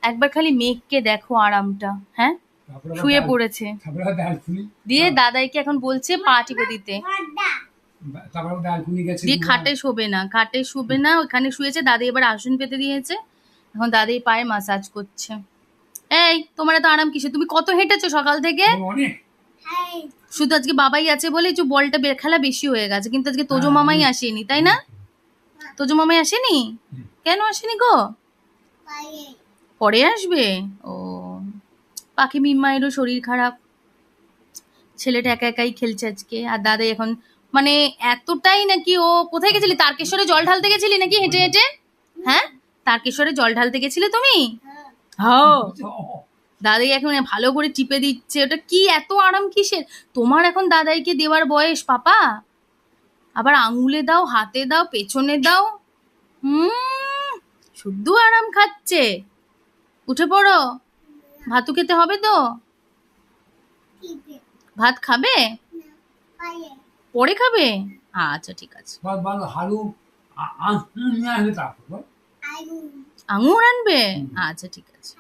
একবার খালি মেঘকে দেখো আরামটা, হ্যাঁ শুয়ে পড়েছে, দিয়ে দাদাইকে এখন বলছে পা টিপে দিতে, দিয়ে খাটে শোবে না, খাটে শুবে না, ওখানে শুয়েছে। দাদি এবার আসন পেতে দিয়েছে, এখন দাদি পায়ে মাসাজ করছে। এই তোমার এত আরাম কিসে? তুমি কত হেঁটেছো সকাল থেকে? শুধু আজকে বাবাই আছে বলে একটু বলটা খেলা বেশি হয়ে গেছে, কিন্তু আজকে তোজো মামাই আসেনি, তাই না? তোজো মামাই আসেনি? কেন আসেনি গো? পরে আসবে। ও, পাখি মিম্মায়েরও শরীর খারাপ, ছেলেটা একা একাই খেলছে আজকে। আর দাদা এখন মানে এতটাই নাকি, ও কোথায় গেছিলি? তারকেশ্বরে জল ঢালতে গেছিলি নাকি হেঁটে হেঁটে? হ্যাঁ, তারকেশ্বরে জল ঢালতে গেছিলে তুমি? হ্যাঁ, দাদাই এখন ভালো করে টিপে দিচ্ছে। ওটা কি এত আরাম কিসের? তোমার এখন দাদাইকে দেওয়ার বয়স পাপা? আবার আঙুলে দাও, হাতে দাও, পেছনে দাও, শুদ্ধ আরাম খাচ্ছে। উঠে পড়ো, ভাতু খেতে হবে তো। ভাত খাবে? পরে খাবে? আচ্ছা ঠিক আছে। আঙুর আনবে? আচ্ছা ঠিক আছে।